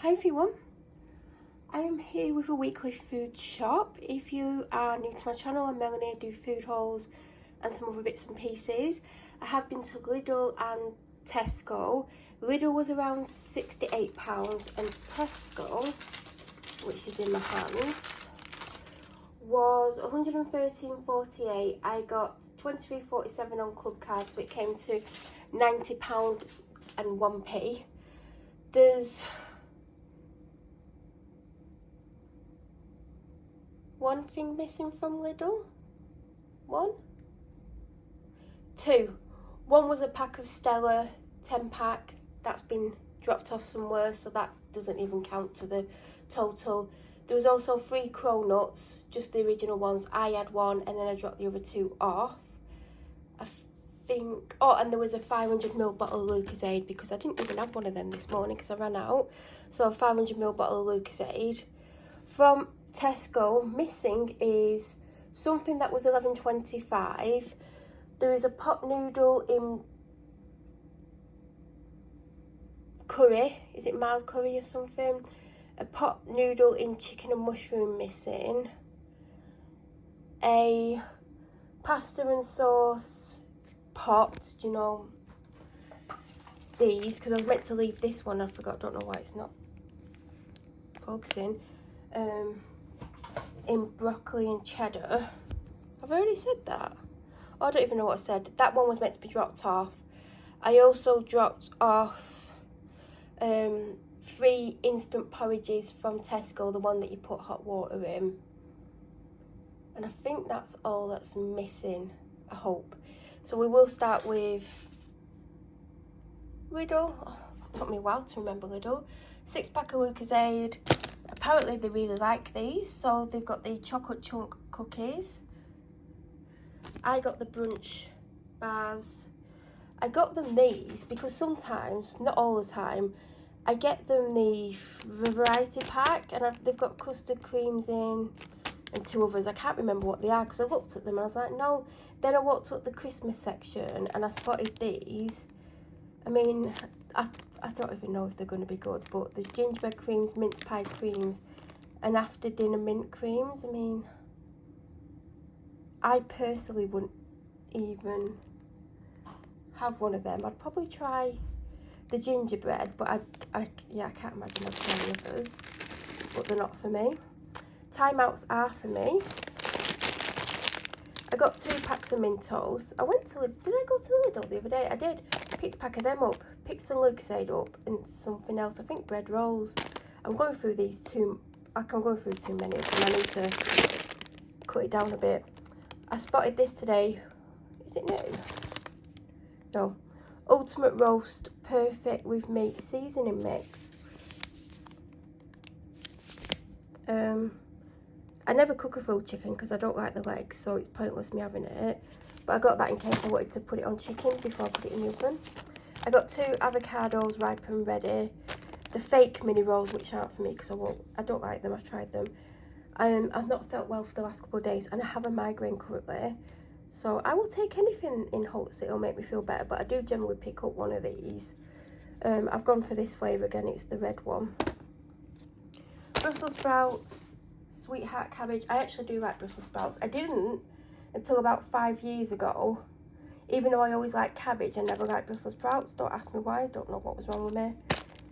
Hi everyone, I am here with a weekly food shop. If you are new to my channel, I'm Melanie. I do food hauls and some other bits and pieces. I have been to Lidl and Tesco. Lidl was around £68 and Tesco, which is in my hands, was £113.48. I got £23.47 on club card, so it came to £90 and 1p. There's one thing missing from Lidl. Two. One was a pack of Stella 10 pack. That's been dropped off somewhere, so that doesn't even count to the total. There was also 3 cronuts, just the original ones. I had one and then I dropped the other 2 off. I think, oh, and there was a 500ml bottle of Lucozade because I didn't even have one of them this morning because I ran out. So a 500ml bottle of Lucozade. From Tesco, missing is something that was £11.25. There is a pot noodle in curry. Is it mild curry or something? A pot noodle in chicken and mushroom missing. A pasta and sauce pot. Do you know these? Because I was meant to leave this one. I forgot. Don't know why it's not focusing. In broccoli and cheddar. I've already said that. Oh, I don't even know what I said. That one was meant to be dropped off. I also dropped off 3 instant porridges from Tesco, the one that you put hot water in. And I think that's all that's missing, I hope. So we will start with Lidl. Oh, it took me a while to remember Lidl. 6-pack of Lucozade. Apparently they really like these, so they've got the chocolate chunk cookies. I got the brunch bars. I got them these because sometimes, not all the time, I get them the variety pack, and they've got custard creams in and 2 others. I can't remember what they are because I looked at them and I was like, no. Then I walked up the Christmas section and I spotted these. I mean, I don't even know if they're going to be good, but there's gingerbread creams, mince pie creams, and after dinner mint creams. I mean, I personally wouldn't even have one of them. I'd probably try the gingerbread, but I can't imagine I'd try the others, but they're not for me. Timeouts are for me. I got 2 packs of Mentos. I went to, did I go to Lidl the other day? I did. Picked a pack of them up, picked some Lucozade up and something else. I think bread rolls. I'm going through these too, I'm going through too many of them. I need to cut it down a bit. I spotted this today. Is it new? No. Ultimate Roast Perfect with Meat Seasoning Mix. I never cook a full chicken because I don't like the legs, so it's pointless me having it. But I got that in case I wanted to put it on chicken before I put it in the oven. I got 2 avocados ripe and ready. The fake mini rolls, which aren't for me because I don't like them. I've tried them. I've not felt well for the last couple of days and I have a migraine currently. So I will take anything in hopes it'll make me feel better, but I do generally pick up one of these. I've gone for this flavour again, it's the red one. Brussels sprouts, sweetheart cabbage. I actually do like Brussels sprouts. I didn't until about 5 years ago. Even though I always liked cabbage, I never liked Brussels sprouts. Don't ask me why, I don't know what was wrong with me.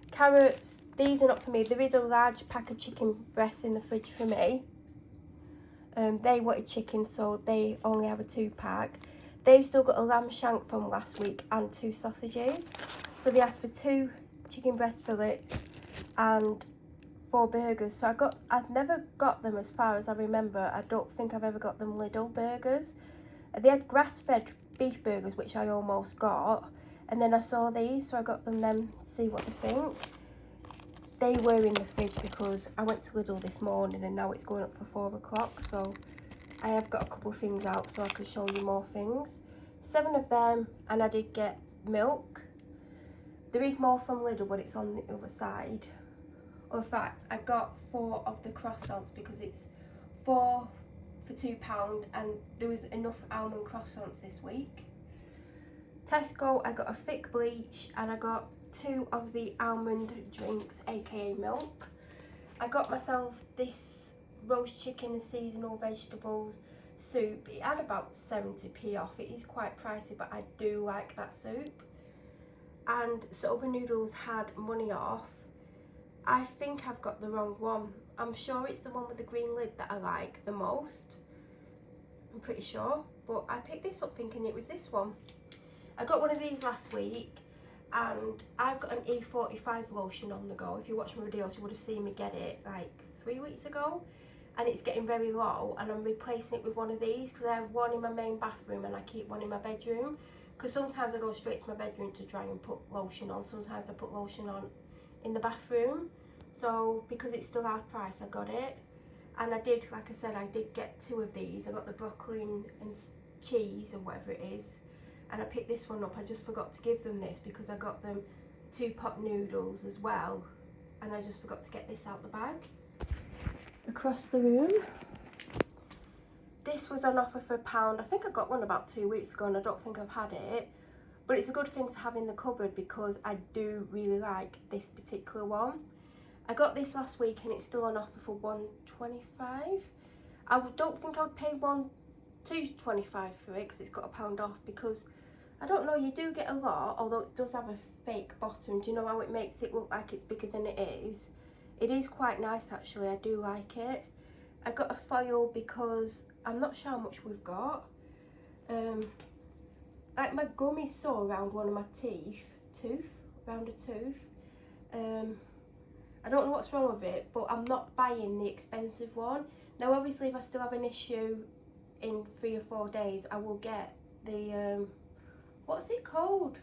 Carrots, these are not for me. There is a large pack of chicken breasts in the fridge for me. They wanted chicken, so they only have a 2-pack. They've still got a lamb shank from last week and 2 sausages. So they asked for 2 chicken breast fillets and 4 burgers. So I've never got them as far as I remember. I don't think I've ever got them Lidl burgers. They had grass-fed beef burgers, which I almost got. And then I saw these, so I got them then to see what they think. They were in the fridge because I went to Lidl this morning and now it's going up for 4 o'clock. So I have got a couple of things out so I can show you more things. 7 of them, and I did get milk. There is more from Lidl, but it's on the other side. In fact, I got 4 of the croissants because it's 4 for £2 and there was enough almond croissants this week. Tesco, I got a thick bleach and I got 2 of the almond drinks, aka milk. I got myself this roast chicken and seasonal vegetables soup. It had about 70p off. It is quite pricey, but I do like that soup. And Soba Noodles had money off. I think I've got the wrong one. I'm sure it's the one with the green lid that I like the most. I'm pretty sure, but I picked this up thinking it was this one. I got one of these last week, and I've got an E45 lotion on the go. If you watch my videos, you would have seen me get it like 3 weeks ago, and it's getting very low, and I'm replacing it with one of these because I have one in my main bathroom and I keep one in my bedroom, because sometimes I go straight to my bedroom to try and put lotion on. Sometimes I put lotion on in the bathroom. So because it's still half price, I got it. And I did, like I said, I did get 2 of these. I got the broccoli and cheese or whatever it is, and I picked this one up. I just forgot to give them this because I got them 2 pot noodles as well, and I just forgot to get this out the bag. Across the room, this was on offer for £1. I think I got one about 2 weeks ago and I don't think I've had it, but it's a good thing to have in the cupboard because I do really like this particular one. I got this last week and it's still on offer for £1.25. I don't think I would pay £2.25 for it because it's got £1 off, because I don't know, you do get a lot, although it does have a fake bottom. Do you know how it makes it look like it's bigger than it is? It is quite nice actually, I do like it. I got a foil because I'm not sure how much we've got. Like my gum is sore around one of my around a tooth. I don't know what's wrong with it, but I'm not buying the expensive one. Now obviously if I still have an issue in 3 or 4 days, I will get the, what's it called?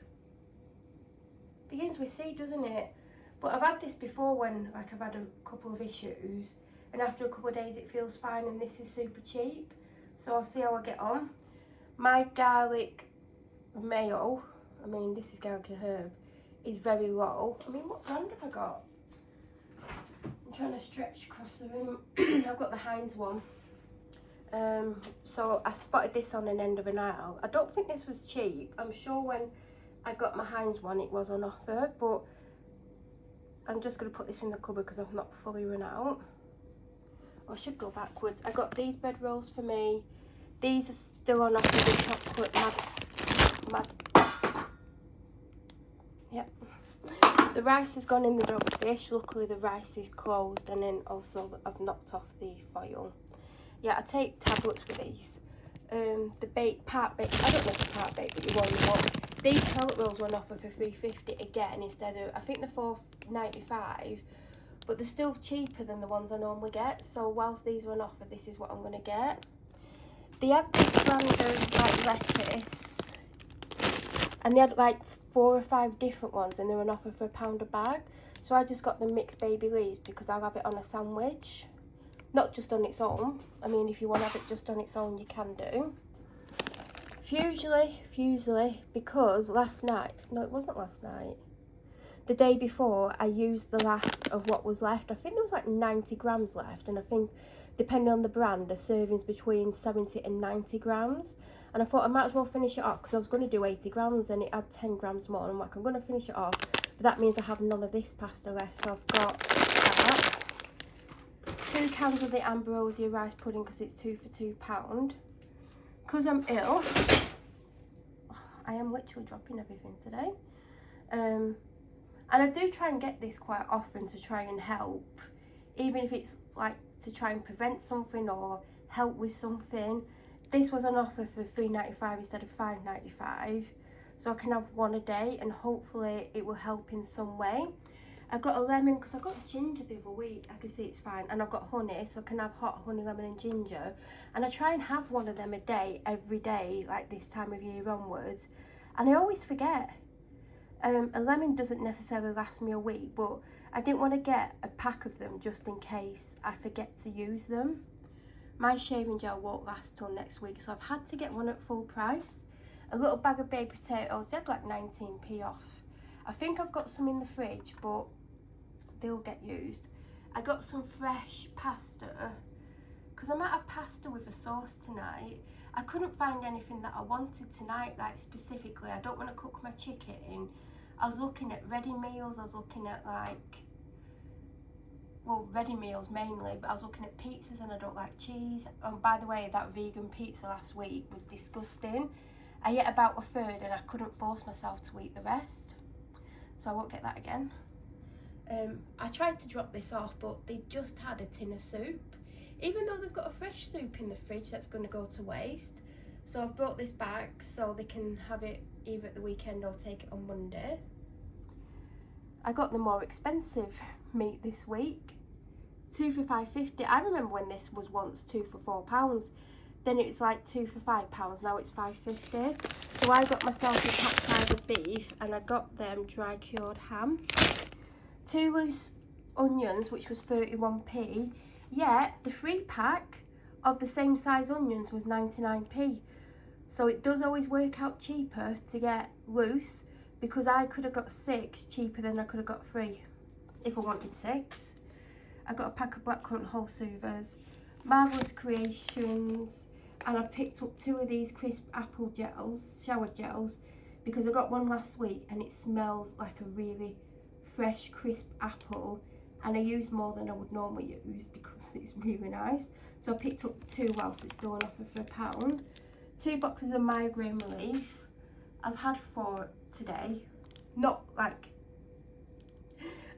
Begins with C, doesn't it? But I've had this before when like I've had a couple of issues, and after a couple of days it feels fine, and this is super cheap. So I'll see how I get on. My garlic mayo, I mean this is garlic and herb, is very low. I mean, what brand have I got? I'm trying to stretch across the room. I've got the Heinz one. So I spotted this on an end of an aisle. I don't think this was cheap. I'm sure when I got my Heinz one it was on offer, but I'm just going to put this in the cupboard because I've not fully run out. I should go backwards. I got these bread rolls for me. These are still on offer with chocolate Yep. The rice has gone in the dog's dish. Luckily the rice is closed, and then also I've knocked off the foil. Yeah, I take tablets with these. The part baked, I don't know if it's part baked, but you won't know. These pallet rolls were on offer for £3.50 again instead of, I think they're £4.95, but they're still cheaper than the ones I normally get. So whilst these were on offer, this is what I'm going to get. They had this brand of like lettuce, and they had like 4 or 5 different ones, and they were on offer for £1 a bag. So I just got the mixed baby leaves because I'll have it on a sandwich, not just on its own. I mean, if you want to have it just on its own, you can do. Fusely, because last night, no it wasn't last night, the day before, I used the last of what was left. I think there was like 90 grams left, and I think depending on the brand, the servings between 70 and 90 grams. And I thought I might as well finish it off because I was going to do 80 grams and it had 10 grams more. And I'm like, I'm going to finish it off, but that means I have none of this pasta left. So I've got that. 2 cans of the Ambrosia rice pudding because it's 2 for £2. Because I'm ill, I am literally dropping everything today. And I do try and get this quite often to try and help, even if it's like to try and prevent something or help with something. This was on offer for £3.95 instead of £5.95, so I can have one a day and hopefully it will help in some way. I got a lemon because I got ginger the other week. I can see it's fine, and I've got honey, so I can have hot honey, lemon and ginger, and I try and have one of them a day every day, like this time of year onwards, and I always forget. A lemon doesn't necessarily last me a week, but I didn't want to get a pack of them just in case I forget to use them. My shaving gel won't last till next week, so I've had to get one at full price. A little bag of baked potatoes, they had like 19p off. I think I've got some in the fridge, but they'll get used. I got some fresh pasta because I might have pasta with a sauce tonight. I couldn't find anything that I wanted tonight, like specifically. I don't want to cook my chicken. I was looking at ready meals, I was looking at like, well, ready meals mainly, but I was looking at pizzas and I don't like cheese. And by the way, that vegan pizza last week was disgusting. I ate about a third and I couldn't force myself to eat the rest. So I won't get that again. I tried to drop this off, but they just had a tin of soup. Even though they've got a fresh soup in the fridge that's going to go to waste. So I've brought this back so they can have it either at the weekend or take it on Monday. I got the more expensive meat this week. 2 for £5.50. I remember when this was once 2 for £4. Then it was like 2 for £5. Now it's £5.50. So I got myself a pack side of beef and I got them dry cured ham. 2 loose onions, which was 31p. Yet the 3-pack of the same size onions was 99p. So it does always work out cheaper to get loose, because I could have got 6 cheaper than I could have got 3 if I wanted 6. I got a pack of blackcurrant whole soothers, Marvellous Creations, and I picked up 2 of these crisp apple gels, shower gels, because I got one last week and it smells like a really fresh crisp apple, and I used more than I would normally use because it's really nice. So I picked up 2 whilst it's still on offer for £1. 2 boxes of migraine relief. I've had 4 today. Not like,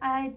I